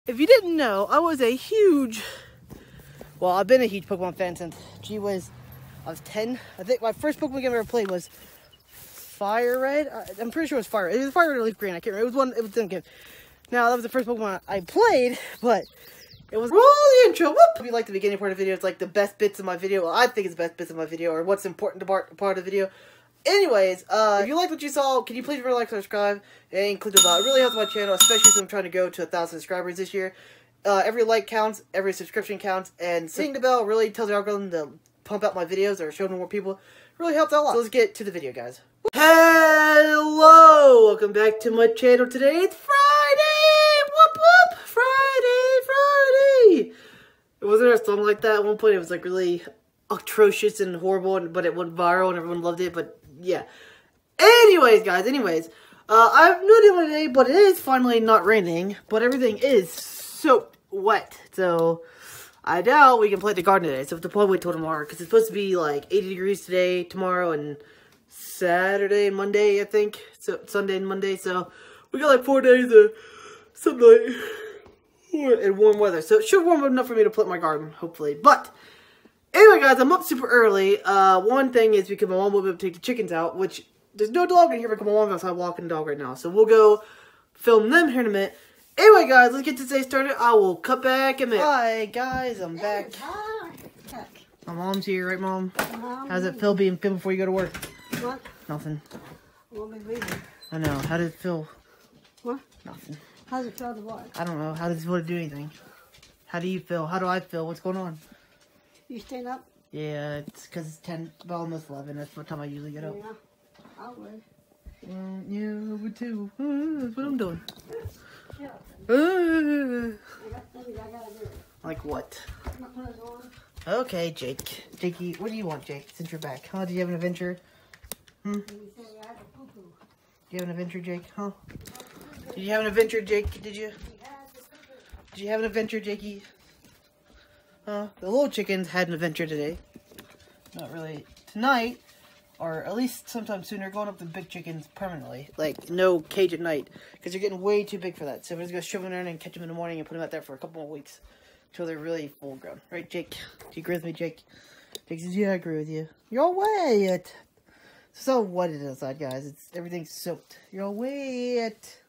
If you didn't know, I was a huge, well, I've been a huge Pokemon fan since, gee whiz, I was 10. I think my first Pokemon game I ever played was Fire Red. I'm pretty sure it was Fire Red. It was Fire Red or Leaf Green. I can't remember. It was the game. Now, that was the first Pokemon I played, but it was roll the intro. Whoop! If you like the beginning part of the video, it's like the best bits of my video. Well, I think it's the best bits of my video, or what's important to part of the video. Anyways, if you liked what you saw, can you please really like, subscribe, and click the bell. It really helps my channel, especially since I'm trying to go to 1,000 subscribers this year. Every like counts, every subscription counts, and hitting the bell really tells the algorithm to pump out my videos or show them more people. It really helps out a lot. So let's get to the video, guys. Hello! Welcome back to my channel. Today it's Friday! Whoop whoop! Friday! Wasn't there a song like that at one point? It was like really atrocious and horrible, but it went viral and everyone loved it, but yeah. Anyways, guys, I have no idea today, but it is finally not raining, but everything is soaked wet, so I doubt we can play the garden today, so we have to probably wait till tomorrow, because it's supposed to be like 80 degrees today, tomorrow, and Saturday and Monday, I think, so Sunday and Monday, so we got like 4 days of sunlight and warm weather, so it should warm up enough for me to plant my garden, hopefully, but anyway, guys, I'm up super early. One thing is because my mom will be able to take the chickens out, which there's no dog in here because my mom's outside walking the dog right now. So we'll go film them here in a minute. Anyway, guys, let's get this day started. I will cut back in a minute. Hi, guys, I'm back. My mom's here, right, Mom? How's it feel being filmed before you go to work? What? Nothing. We'll be leaving. I know. How does it feel? What? Nothing. How does it feel to what? I don't know. How does it feel to do anything? How do you feel? How do I feel? What's going on? You staying up? Yeah, it's because it's 10, well, almost 11. That's what time I usually get up. Yeah, I would. Yeah, I would too. That's what I'm doing. Yeah. Uh, I got things I gotta do. like what? Put my clothes on. Okay, Jake. Jakey, what do you want, Jake, since you're back? Huh? Do you have an adventure? And you said I had a poo-poo. Do you have an adventure, Jake? Huh? Did you have an adventure, Jake? Did you? Did you have an adventure, Jakey? The little chickens had an adventure today. Not really tonight, or at least sometime sooner. Going up the big chickens permanently, like no cage at night, because they're getting way too big for that. So we're just gonna shove them in and catch them in the morning and put them out there for a couple more weeks until they're really full grown. Right, Jake? Do you agree with me, Jake? Jake says, "Yeah, I agree with you." You're all wet. So what it is outside, guys? Everything's soaked. You're all wet.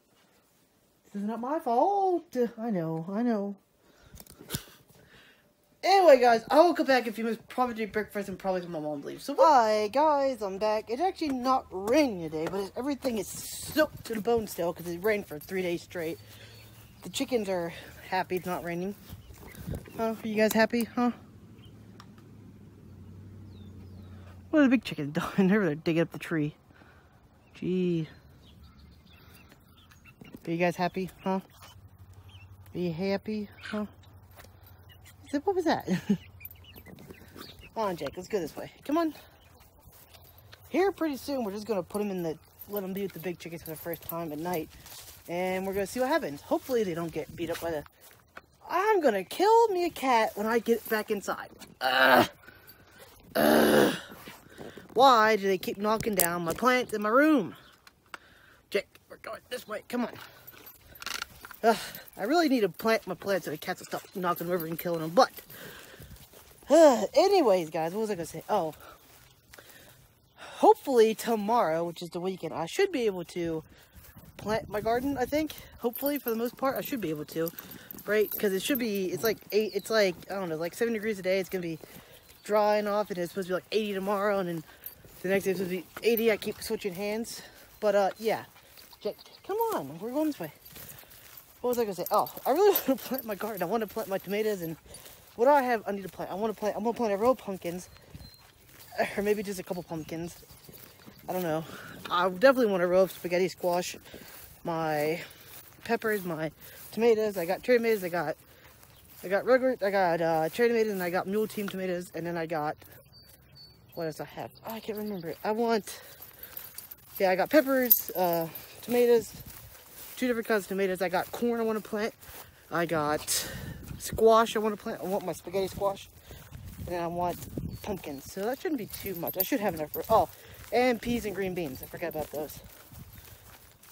This is not my fault. I know. Anyway, guys, I will come back in a few minutes, probably do breakfast and probably when my mom leaves. So, hi, guys, I'm back. It's actually not raining today, but everything is soaked to the bone still because it rained for 3 days straight. The chickens are happy it's not raining. Huh? Are you guys happy? Huh? What are the big chickens doing? They're digging up the tree. Gee. Are you guys happy? Huh? Are you happy? Huh? What was that? Come on, Jake. Let's go this way. Come on. Here, pretty soon, we're just going to put them in let them be with the big chickens for the first time at night. And we're going to see what happens. Hopefully, they don't get beat up by I'm going to kill me a cat when I get back inside. Why do they keep knocking down my plants in my room? Jake, we're going this way. Come on. I really need to plant my plants so the cats will stop knocking them over and killing them. But, anyways, guys, what was I going to say? Oh, hopefully tomorrow, which is the weekend, I should be able to plant my garden, I think. Hopefully, for the most part, I should be able to. Right? Because it's like, I don't know, like 7 degrees a day. It's going to be drying off, and it's supposed to be like 80 tomorrow, and then the next day it's supposed to be 80. I keep switching hands. But, yeah. Jake, come on. We're going this way. What was I going to say? Oh, I really want to plant my garden. I want to plant my tomatoes, and what do I have I need to plant? I'm going to plant a row of pumpkins, or maybe just a couple pumpkins. I don't know. I definitely want a row of spaghetti squash, my peppers, my tomatoes. I got cherry tomatoes. I got regular. I got cherry tomatoes, and I got mule team tomatoes, and then I got, what else I have? Oh, I can't remember it. I got peppers, tomatoes. 2 different kinds of tomatoes. I got corn I want to plant. I got squash I want to plant. I want my spaghetti squash. And then I want pumpkins. So that shouldn't be too much. I should have enough for, and peas and green beans. I forgot about those.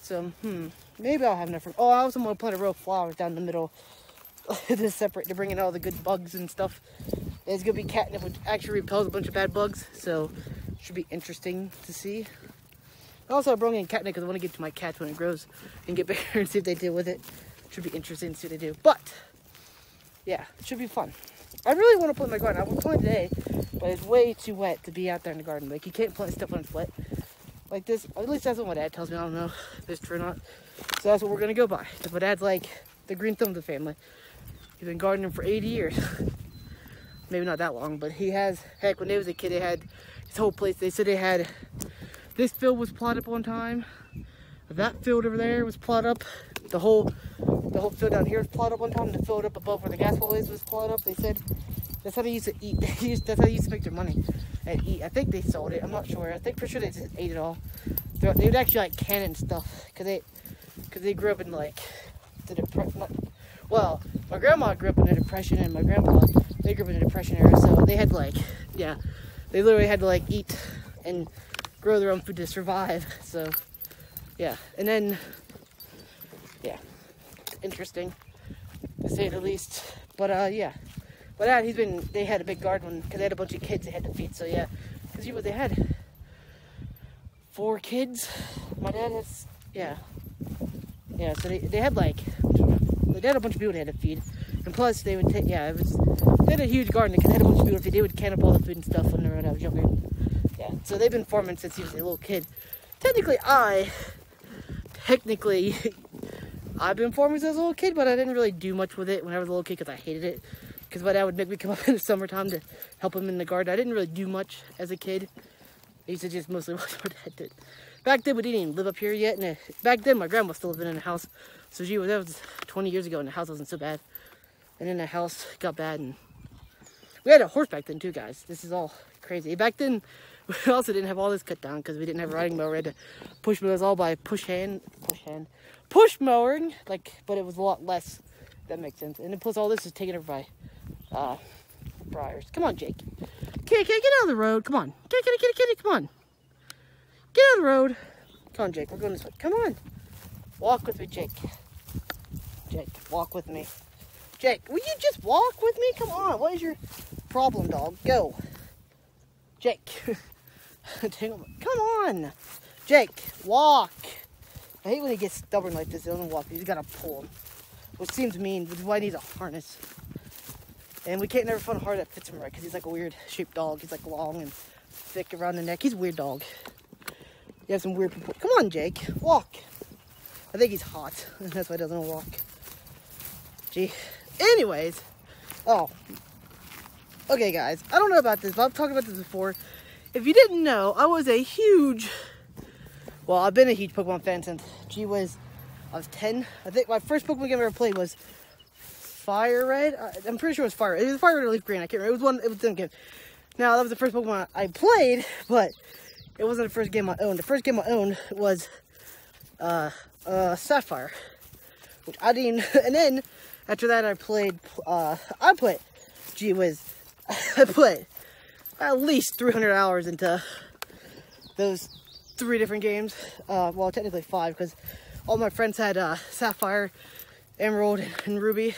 So, maybe I'll have enough for, I also want to plant a row of flowers down the middle to separate, to bring in all the good bugs and stuff. There's gonna be catnip, which actually repels a bunch of bad bugs, so should be interesting to see. Also, I brought in catnip because I want to give it to my cats when it grows and get bigger and see what they do with it. Should be interesting to see what they do. But yeah, it should be fun. I really want to plant my garden. I will plant today, but it's way too wet to be out there in the garden. Like, you can't plant stuff when it's wet. Like this, at least that's what my dad tells me. I don't know if it's true or not. So that's what we're gonna go by. Because my dad's like the green thumb of the family. He's been gardening for 80 years. Maybe not that long, but he has. Heck, when they was a kid, they had this whole place. They said they had, this field was plotted up one time. That field over there was plotted up. The whole field down here was plotted up one time. The field up above where the gas well is was plotted up. They said that's how they used to eat. That's how they used to make their money and eat. I think they sold it. I'm not sure. I think for sure they just ate it all. They would actually like can it and stuff because they grew up in like the depression. Well, my grandma grew up in the Depression, and my grandpa, they grew up in the Depression era. So they had like, yeah, they literally had to like eat and grow their own food to survive. So yeah, and then yeah, interesting to say the least. But yeah, but they had a big garden because they had a bunch of kids they had to feed. So yeah, because they had 4 kids. My dad has, yeah. So they had like, they had a bunch of people they had to feed, and plus they would take, yeah, they had a huge garden because they had a bunch of people to feed. They would can up all the food and stuff when I was younger. Yeah, so they've been farming since he was a little kid. Technically, I've been farming since I was a little kid, but I didn't really do much with it when I was a little kid because I hated it. Because my dad would make me come up in the summertime to help him in the garden. I didn't really do much as a kid. I used to just mostly watch my dad did. Back then, we didn't even live up here yet. And back then, my grandma was still living in the house. So that was 20 years ago, and the house wasn't so bad. And then the house got bad, and we had a horse back then too, guys. This is all crazy. Back then, we also didn't have all this cut down because we didn't have a riding mower. We had to push mow. It was all by push mowing. But it was a lot less. That makes sense. And then plus all this is taken over by briars. Come on, Jake. Kitty, get out of the road. Come on. Kitty, come on. Get out of the road. Come on, Jake. We're going this way. Come on. Walk with me, Jake. Jake, walk with me. Jake, will you just walk with me? Come on. What is your problem, dog? Go. Jake. Come on. Jake, walk. I hate when he gets stubborn like this. He doesn't walk. You just gotta pull him. Which seems mean, which is why he needs a harness. And we can't never find a harness that fits him right because he's like a weird shaped dog. He's like long and thick around the neck. He's a weird dog. You have some weird people. Come on, Jake. Walk. I think he's hot. That's why he doesn't walk. Gee. Anyways. Oh. Okay, guys. I don't know about this, but I've talked about this before. If you didn't know, I was a huge... Well, I've been a huge Pokemon fan since I was 10. I think my first Pokemon game I ever played was Fire Red. I'm pretty sure it was Fire Red. It was Fire Red or Leaf Green. I can't remember. It was one game. Now, that was the first Pokemon I played, but it wasn't the first game I owned. The first game I owned was Sapphire, which I didn't. And then after that, I played at least 300 hours into those 3 different games. Well, technically 5 because all my friends had Sapphire, Emerald, and Ruby.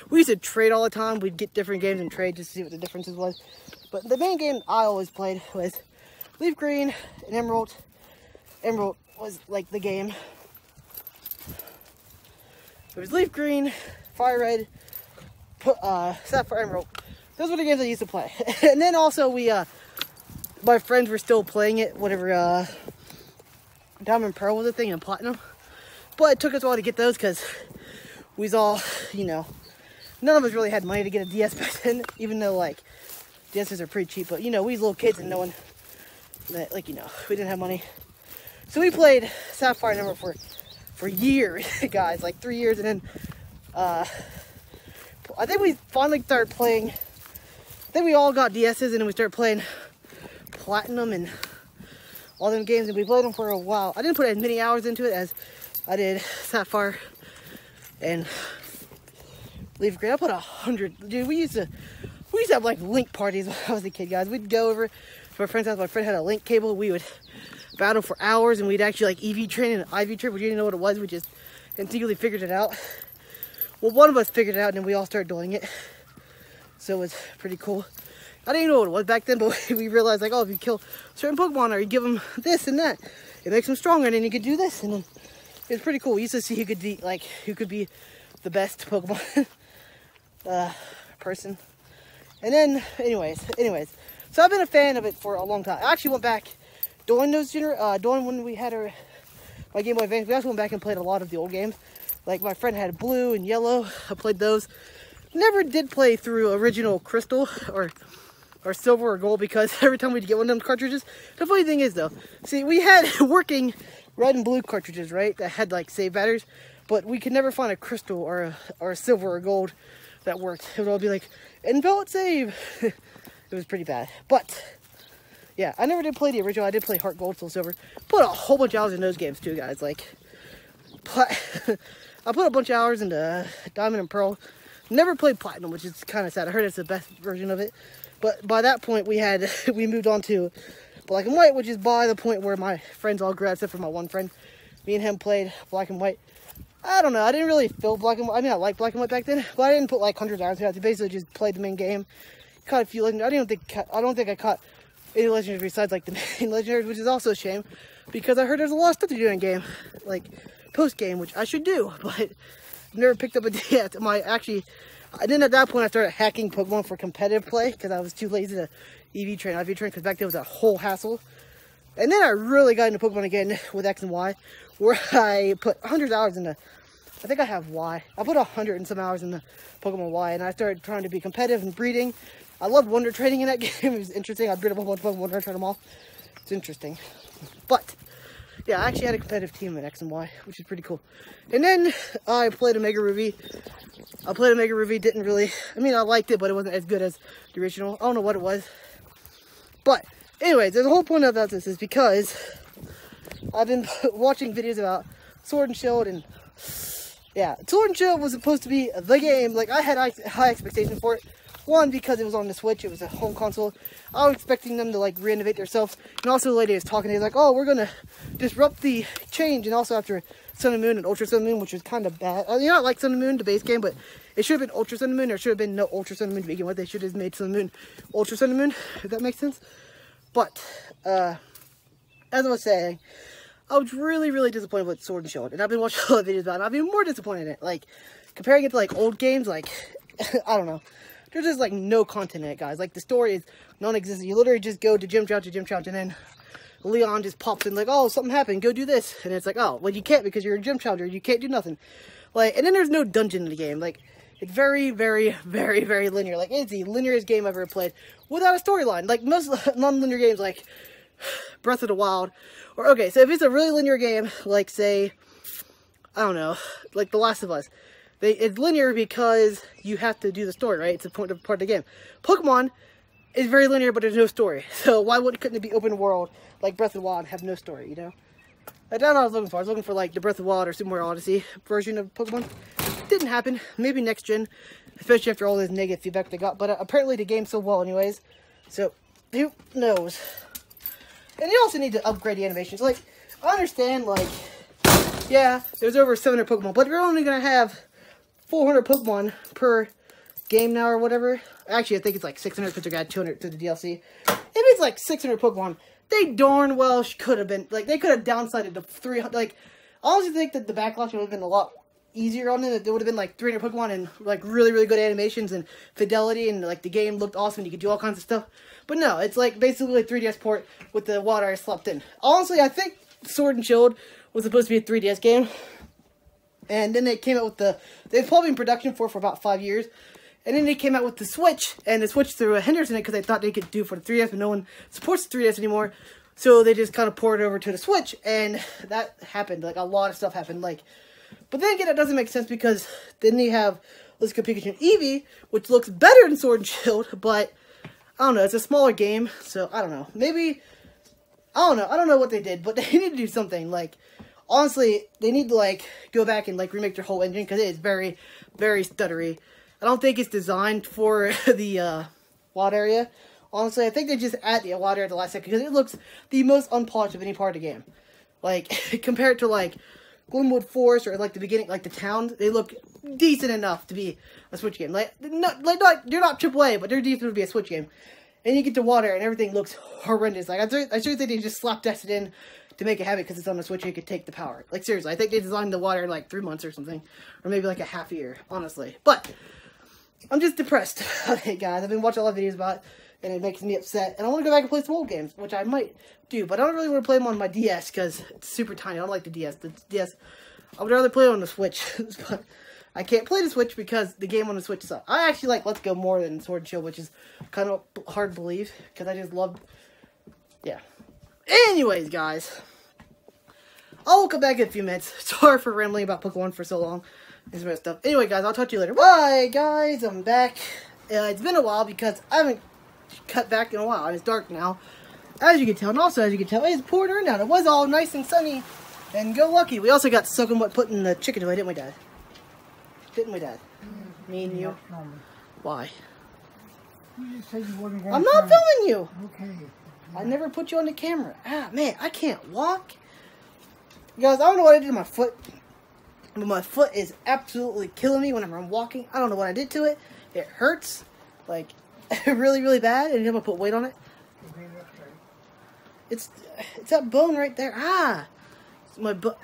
We used to trade all the time. We'd get different games and trade just to see what the differences was. But the main game I always played was Leaf Green and Emerald. Emerald was like the game. It was Leaf Green, Fire Red, Sapphire, Emerald. Those were the games I used to play. And then also my friends were still playing it, whatever, Diamond Pearl was a thing and Platinum. But it took us a while to get those because we was all, none of us really had money to get a DS back then, even though, like, DSs are pretty cheap. But, we was little kids and no one, we didn't have money. So we played Sapphire and Emerald for years, guys, like 3 years. And then, I think we finally started playing, I think we all got DSs and then we started playing Platinum and all them games. And we played them for a while. I didn't put as many hours into it as I did Sapphire and Leaf Green. I put 100. Dude, we used to have like link parties when I was a kid, guys. We'd go over to my friend's house. My friend had a link cable. We would battle for hours, and we'd actually like EV train and IV train. We didn't know what it was. We just and secretly figured it out. Well, one of us figured it out, and then we all started doing it. So it was pretty cool. I didn't even know what it was back then, but we realized, like, oh, if you kill certain Pokemon or you give them this and that, it makes them stronger, and then you could do this, and then it's pretty cool. We used to see who could be, like, who could be the best Pokemon person. And then, anyways, so I've been a fan of it for a long time. I actually went back during when we had my Game Boy Advance. We also went back and played a lot of the old games. Like, my friend had blue and yellow. I played those. Never did play through original Crystal or silver or gold, because every time we'd get one of them cartridges. The funny thing is, though, see, we had working red and blue cartridges, right, that had like save batteries, but we could never find a crystal or a silver or gold that worked. It would all be like invalid save. It was pretty bad. But yeah, I never did play the original. I did play Heart Gold, Soul Silver. Put a whole bunch of hours in those games too, guys. Like, I put a bunch of hours into Diamond and Pearl. Never played Platinum, which is kind of sad. I heard it's the best version of it. But by that point, we moved on to Black and White, which is by the point where my friends all grew out, except for my one friend. Me and him played Black and White. I don't know. I didn't really feel Black and White. I mean, I liked Black and White back then, but I didn't put like hundreds of hours into it. I basically just played the main game. Caught a few legendaries. I don't think I caught any legendaries besides like the main legendaries, which is also a shame, because I heard there's a lot of stuff to do in game, like post game, which I should do, but never picked up a yet. And then at that point, I started hacking Pokemon for competitive play, because I was too lazy to IV train, because back then it was a whole hassle. And then I really got into Pokemon again with X and Y, where I put hundreds of hours into, I think I have Y. I put 100 and some hours into Pokemon Y, and I started trying to be competitive and breeding. I loved Wonder Trading in that game. It was interesting. I'd breed up a whole bunch of Pokemon, Wonder Trade them all. It's interesting. But yeah, I actually had a competitive team in X and Y, which is pretty cool. And then I played Omega Ruby. Didn't really, I mean, I liked it, but it wasn't as good as the original. I don't know what it was. But anyways, the whole point about this is because I've been watching videos about Sword and Shield, and yeah, Sword and Shield was supposed to be the game. Like, I had high expectations for it. One, because it was on the Switch, it was a home console. I was expecting them to like re-innovate themselves. And also the lady was talking, they was like, oh, we're gonna disrupt the change. And also after Sun and Moon and Ultra Sun and Moon, which was kind of bad. You know, I like Sun and Moon, the base game, but it should have been Ultra Sun and Moon, or should have been no Ultra Sun and Moon to begin with. They should have made Sun and Moon Ultra Sun and Moon, if that makes sense. But as I was saying, I was really, really disappointed with Sword and Shield. And I've been watching a lot of videos about it, and I've been more disappointed in it. Like, comparing it to like old games, like, I don't know. There's just like no content in it, guys. Like, the story is non-existent. You literally just go to Gym Challenge, and then Leon just pops in like, oh, something happened, go do this. And it's like, oh, well, you can't because you're a Gym Challenger. You can't do nothing. Like, and then there's no dungeon in the game. Like, it's very, very, very, very linear. Like, it's the linearest game I've ever played without a storyline. Like, most non-linear games, like Breath of the Wild. Or, okay, so if it's a really linear game, like, say, I don't know, like The Last of Us. It's linear because you have to do the story, right? It's a part of the game. Pokemon is very linear, but there's no story. So why couldn't it be open world like Breath of the Wild and have no story, you know? That's what I was looking for. I was looking for like the Breath of the Wild or Super Mario Odyssey version of Pokemon. Didn't happen. Maybe next gen, especially after all this negative feedback they got. But apparently the game's so well anyways. So who knows? And you also need to upgrade the animations. Like, I understand, like, yeah, there's over 700 Pokemon, but you're only going to have 400 Pokemon per game now or whatever. Actually, I think it's like 600 because they got 200 to the DLC. If it's like 600 Pokemon, they darn well could have been, like, they could have downsized to 300. Like, I honestly think that the backlash would have been a lot easier on it. There would have been like 300 Pokemon and like really, really good animations and fidelity, and like the game looked awesome. You could do all kinds of stuff. But no, it's like basically a 3DS port with the water I slept in. Honestly, I think Sword and Shield was supposed to be a 3DS game. And then they came out with they've probably been in production for about 5 years. And then they came out with the Switch, and they switched through a Henderson because they thought they could do it for the 3DS, but no one supports the 3DS anymore. So they just kind of poured it over to the Switch, and that happened. Like, a lot of stuff happened. Like, but then again, it doesn't make sense because then you have Let's Go Pikachu and Eevee, which looks better than Sword and Shield, but I don't know. It's a smaller game, so I don't know. Maybe, I don't know. I don't know what they did, but they need to do something. Like, honestly, they need to, like, go back and, like, remake their whole engine because it is very, very stuttery. I don't think it's designed for the wild area. Honestly, I think they just add the wild area at the last second because it looks the most unpolished of any part of the game. Like, compared to, like, Glenwood Forest or like the beginning, like the towns, they look decent enough to be a Switch game. Like they're not AAA, but they're decent to be a Switch game. And you get to water and everything looks horrendous. Like I sure think they just slap tested in to make it happen because it's on the Switch and you could take the power. Like seriously, I think they designed the water in like 3 months or something, or maybe like a half a year, honestly. But I'm just depressed. Okay, guys, I've been watching a lot of videos about it, and it makes me upset. And I want to go back and play some old games, which I might do, but I don't really want to play them on my DS because it's super tiny. I don't like the DS. The DS, I would rather play it on the Switch, but I can't play the Switch because the game on the Switch sucks. I actually like Let's Go more than Sword and Shield, which is kind of hard to believe because I just love, yeah. Anyways, guys, I'll come back in a few minutes. Sorry for rambling about Pokemon for so long and some other stuff. Anyway, guys, I'll talk to you later. Bye, guys. I'm back. It's been a while because I haven't cut back in a while. It's dark now, as you can tell, and also as you can tell, it's pouring rain down. It was all nice and sunny and go lucky. We also got soaking wet putting the chicken away, didn't we, Dad? Didn't we, Dad? Me and you. Why? You just said you wasn't going I'm not filming you. Okay. I never put you on the camera. Ah, man, I can't walk. You guys, I don't know what I did to my foot, but my foot is absolutely killing me when I'm walking. I don't know what I did to it. It hurts, like, really, really bad, and I'm gonna put weight on it. It's that bone right there. Ah, it's my butt.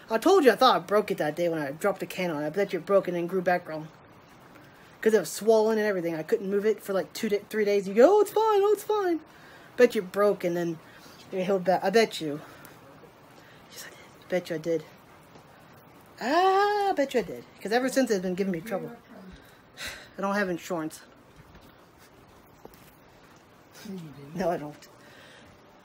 I told you I thought I broke it that day when I dropped a can on it. I bet you it broke and then grew back wrong. Because it was swollen and everything. I couldn't move it for like 3 days. You go, oh, it's fine, oh, it's fine. Bet you broke and then it healed back. I bet you. Yes, I did. Bet you I did. Ah, I bet you I did. Because ever since it's been giving me trouble. I don't have insurance. No, I don't.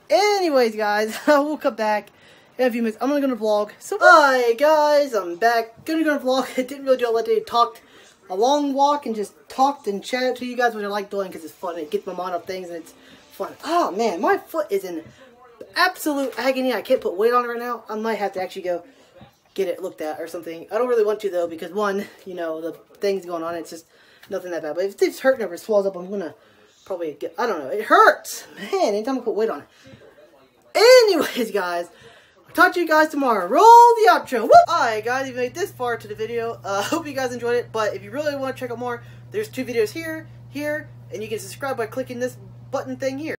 Anyways, guys, I will come back in a few minutes. I'm only gonna vlog. So, hi guys, I'm back. Gonna vlog. I didn't really do a lot today. Talked a long walk and just talked and chatted to you guys, which I like doing because it's fun. It gets my mind off things and it's fun. Oh man, my foot is in absolute agony. I can't put weight on it right now. I might have to actually go get it looked at or something. I don't really want to though because one, you know, the things going on. It's just nothing that bad. But if it's hurting or it swells up, I'm gonna probably get. I don't know. It hurts, man. Anytime I put weight on it. Anyways, guys, I'll talk to you guys tomorrow. Roll the outro. Woo! Alright, guys, if you made this far to the video, hope you guys enjoyed it. But if you really want to check out more, there's 2 videos here, and you can subscribe by clicking this button thing here.